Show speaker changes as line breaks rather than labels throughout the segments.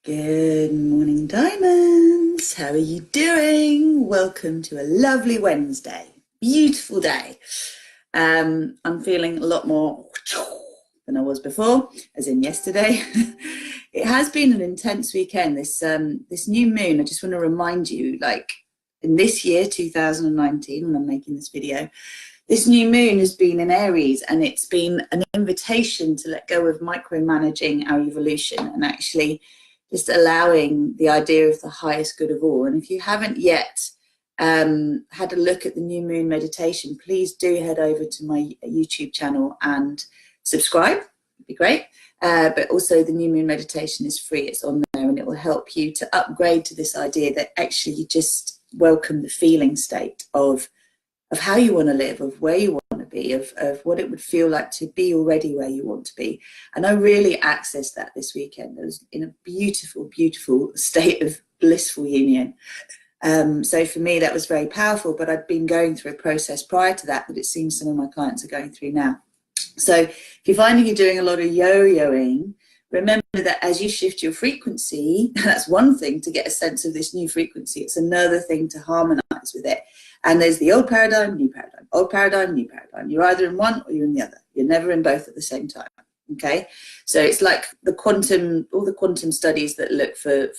Good morning, diamonds. How are you doing? Welcome to a lovely Wednesday. Beautiful day. I'm feeling a lot more than I was before, as in yesterday. It has been an intense weekend. This new moon, I just want to remind you, like in this year, 2019, when I'm making this video, this new moon has been in Aries, and it's been an invitation to let go of micromanaging our evolution and actually just allowing the idea of the highest good of all. And if you haven't yet had a look at the new moon meditation, please do head over to my YouTube channel and subscribe. It'd be great. But also the new moon meditation is free. It's on there, and it will help you to upgrade to this idea that actually you just welcome the feeling state of how you want to live, of where you want to be, of what it would feel like to be already where you want to be. And I really accessed that this weekend. I was in a beautiful, beautiful state of blissful union. So for me, that was very powerful, but I'd been going through a process prior to that it seems some of my clients are going through now. So if you're finding you're doing a lot of yo-yoing, remember that as you shift your frequency, that's one thing to get a sense of this new frequency. It's another thing to harmonize with it. And there's the old paradigm, new paradigm, old paradigm, new paradigm. You're either in one or you're in the other. You're never in both at the same time. Okay, so it's like the quantum, all the quantum studies that look for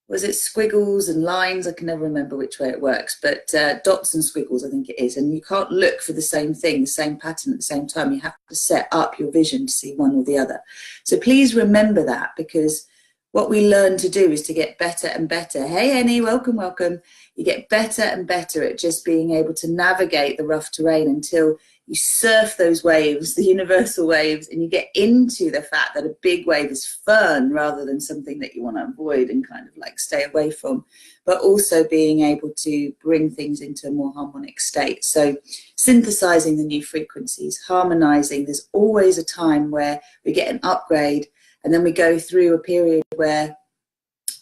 was it squiggles and lines? I can never remember which way it works, but dots and squiggles, I think it is. And you can't look for the same thing, the same pattern at the same time. You have to set up your vision to see one or the other. So please remember that, because what we learn to do is to get better and better. Hey, Annie, welcome, welcome. You get better and better at just being able to navigate the rough terrain until you surf those waves, the universal waves, and you get into the fact that a big wave is fun rather than something that you want to avoid and kind of like stay away from, but also being able to bring things into a more harmonic state. So synthesizing the new frequencies, harmonizing, there's always a time where we get an upgrade, and then we go through a period where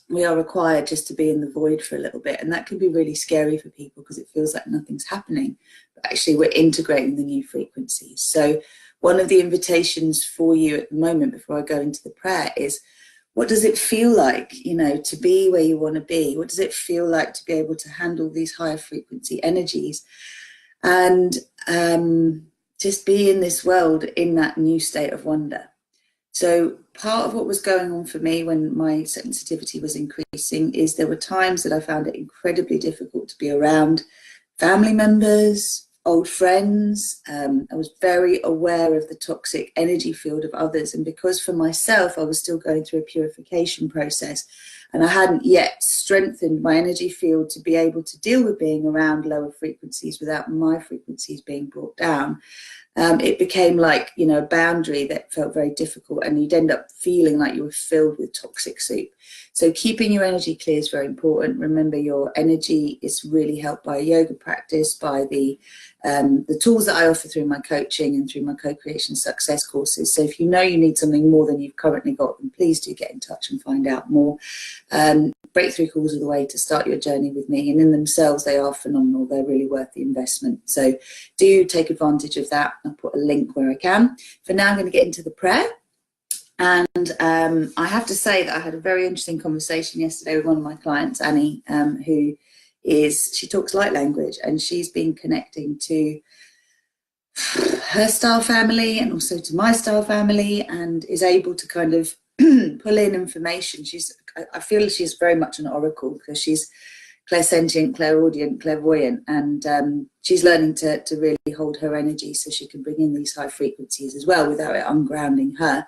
we are required just to be in the void for a little bit. And that can be really scary for people because it feels like nothing's happening. But actually, we're integrating the new frequencies. So one of the invitations for you at the moment, before I go into the prayer, is what does it feel like, you know, to be where you want to be? What does it feel like to be able to handle these higher frequency energies and just be in this world in that new state of wonder? So part of what was going on for me when my sensitivity was increasing is there were times that I found it incredibly difficult to be around family members, old friends. I was very aware of the toxic energy field of others. And because for myself, I was still going through a purification process and I hadn't yet strengthened my energy field to be able to deal with being around lower frequencies without my frequencies being brought down. It became like, you know, a boundary that felt very difficult, and you'd end up feeling like you were filled with toxic soup. So keeping your energy clear is very important. Remember, your energy is really helped by yoga practice, by the tools that I offer through my coaching and through my co-creation success courses. So if you know you need something more than you've currently got, then please do get in touch and find out more. Breakthrough calls are the way to start your journey with me, and in themselves they are phenomenal. They're really worth the investment, so do take advantage of that. I'll put a link where I can. For now, I'm going to get into the prayer, and I have to say that I had a very interesting conversation yesterday with one of my clients, Annie, she talks light language, and she's been connecting to her star family and also to my star family, and is able to kind of pull in information. I feel she's very much an oracle because she's clairsentient, clairaudient, clairvoyant, and she's learning to really hold her energy so she can bring in these high frequencies as well without it ungrounding her.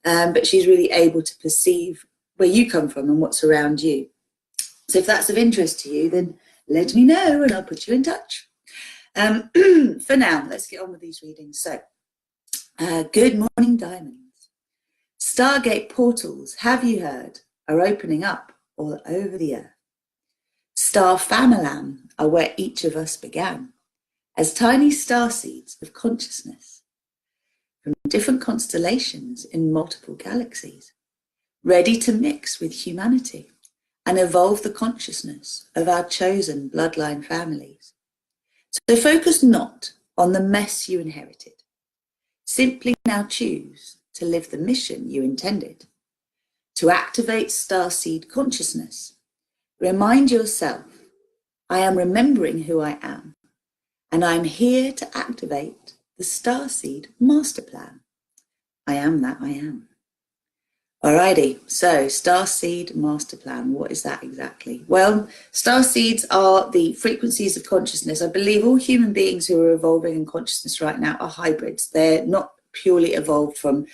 But she's really able to perceive where you come from and what's around you. So if that's of interest to you, then let me know and I'll put you in touch. For now, let's get on with these readings. So, good morning, diamonds. Stargate portals, have you heard, are opening up all over the earth. Star familam are where each of us began, as tiny star seeds of consciousness from different constellations in multiple galaxies, ready to mix with humanity and evolve the consciousness of our chosen bloodline families. So focus not on the mess you inherited. Simply now choose to live the mission you intended, to activate starseed consciousness. Remind yourself, I am remembering who I am, and I'm here to activate the starseed master plan. I am that I am. Alrighty, so starseed master plan, what is that exactly? Well, starseeds are the frequencies of consciousness. I believe all human beings who are evolving in consciousness right now are hybrids. They're not purely evolved from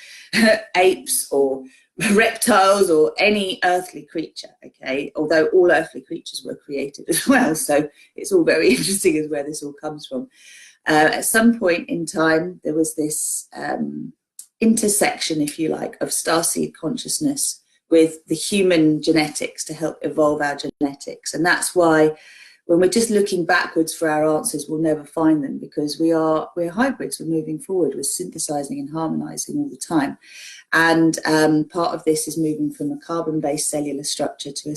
apes or reptiles or any earthly creature, okay? Although all earthly creatures were created as well, so it's all very interesting as where this all comes from. At some point in time, there was this intersection, if you like, of starseed consciousness with the human genetics to help evolve our genetics. And that's why when we're just looking backwards for our answers, we'll never find them, because we're hybrids, we're moving forward, we're synthesizing and harmonizing all the time. And part of this is moving from a carbon-based cellular structure to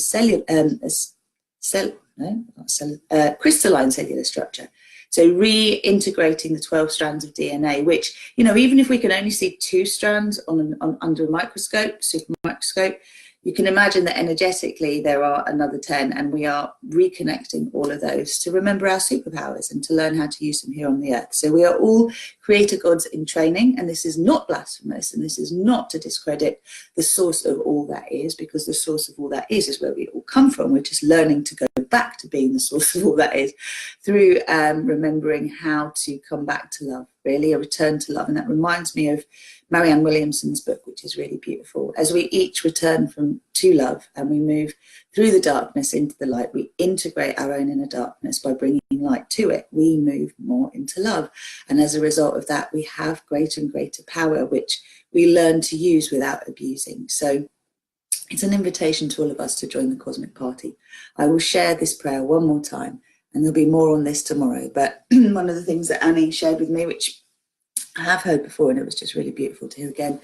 a crystalline cellular structure. So reintegrating the 12 strands of DNA, which, you know, even if we can only see 2 strands under a microscope, super microscope, you can imagine that energetically there are another 10, and we are reconnecting all of those to remember our superpowers and to learn how to use them here on the earth. So we are all creator gods in training, and this is not blasphemous, and this is not to discredit the source of all that is, because the source of all that is where we all come from. We're just learning to go back to being the source of all that is through remembering how to come back to love, really a return to love. And that reminds me of Marianne Williamson's book, which is really beautiful. As we each return to love and we move through the darkness into the light, we integrate our own inner darkness by bringing light to it. We move more into love. And as a result of that, we have greater and greater power, which we learn to use without abusing. So it's an invitation to all of us to join the cosmic party. I will share this prayer one more time, and there'll be more on this tomorrow. But one of the things that Annie shared with me, which I have heard before, and it was just really beautiful to hear again,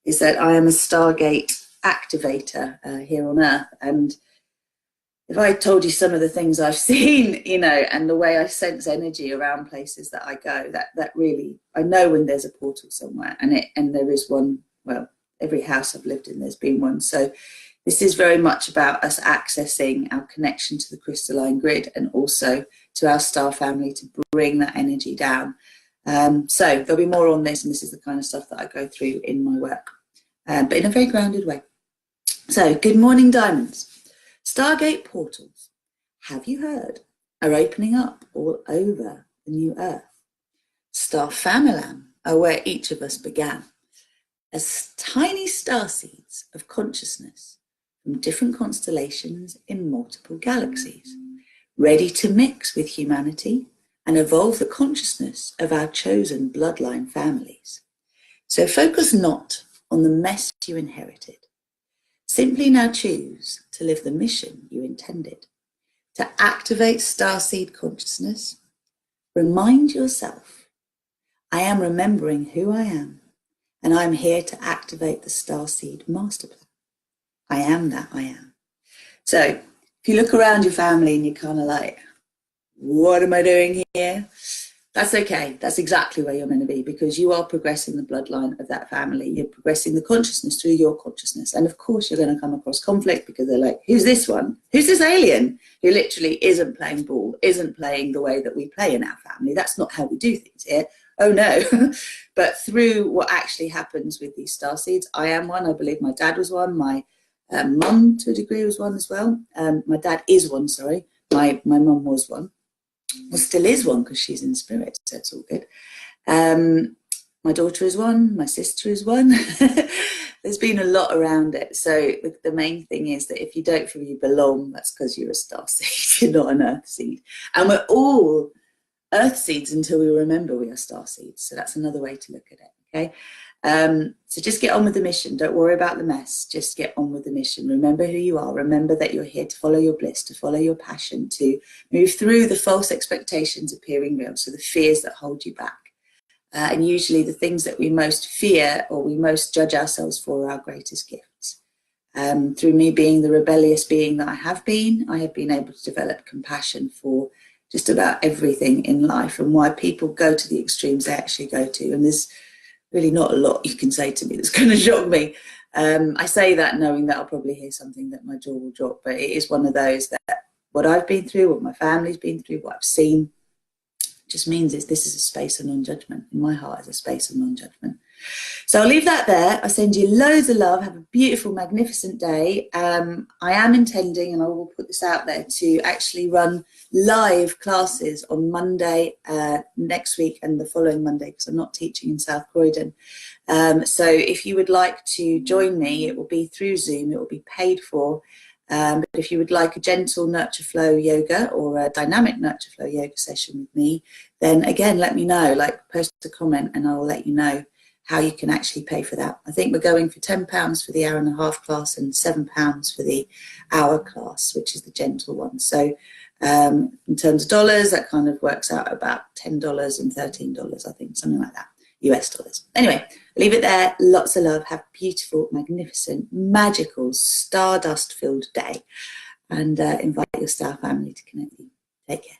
is that I am a Stargate activator here on Earth. And if I told you some of the things I've seen, you know, and the way I sense energy around places that I go, that really, I know when there's a portal somewhere, and there is one. Well, every house I've lived in, there's been one. So this is very much about us accessing our connection to the crystalline grid, and also to our star family, to bring that energy down. So there'll be more on this, and this is the kind of stuff that I go through in my work, but in a very grounded way. So good morning, diamonds. Stargate portals, have you heard, are opening up all over the new earth. Star familam are where each of us began, as tiny star seeds of consciousness from different constellations in multiple galaxies, ready to mix with humanity and evolve the consciousness of our chosen bloodline families. So focus not on the mess you inherited. Simply now choose to live the mission you intended. To activate starseed consciousness, remind yourself, I am remembering who I am, and I'm here to activate the starseed master plan. I am that I am. So if you look around your family and you're kind of like, what am I doing here? That's okay. That's exactly where you're meant to be, because you are progressing the bloodline of that family. You're progressing the consciousness through your consciousness. And of course, you're going to come across conflict, because they're like, who's this one? Who's this alien who literally isn't playing ball, isn't playing the way that we play in our family? That's not how we do things here. Oh no. But through what actually happens with these star seeds, I am one. I believe my dad was one. My mum, to a degree, was one as well. My dad is one, sorry. My mum was one. Well, still is one, because she's in spirit, so it's all good. My daughter is one, my sister is one. There's been a lot around it. So the main thing is that if you don't feel you belong, that's because you're a star seed, you're not an earth seed. And we're all earth seeds until we remember we are star seeds. So that's another way to look at it, okay? So just get on with the mission. Don't worry about the mess. Just get on with the mission. Remember who you are. Remember that you're here to follow your bliss, to follow your passion, to move through the false expectations appearing real, so the fears that hold you back. And usually the things that we most fear or we most judge ourselves for are our greatest gifts. Through me being the rebellious being that I have been able to develop compassion for just about everything in life, and why people go to the extremes they actually go to. And there's really not a lot you can say to me that's going to shock me. I say that knowing that I'll probably hear something that my jaw will drop, but it is one of those that what I've been through, what my family's been through, what I've seen, just means this is a space of non-judgment. In my heart is a space of non-judgment. So I'll leave that there. I send you loads of love. Have a beautiful, magnificent day. I am intending, and I will put this out there, to actually run live classes on Monday next week and the following Monday, because I'm not teaching in South Croydon. So if you would like to join me, it will be through Zoom. It will be paid for. But if you would like a gentle nurture flow yoga or a dynamic nurture flow yoga session with me, then again, let me know. Like, post a comment and I will let you know how you can actually pay for that. I think we're going for £10 for the hour and a half class and £7 for the hour class, which is the gentle one. So in terms of dollars, that kind of works out about $10 and $13, I think, something like that, US dollars. Anyway, leave it there. Lots of love. Have a beautiful, magnificent, magical, stardust-filled day. And invite your star family to connect with you. Take care.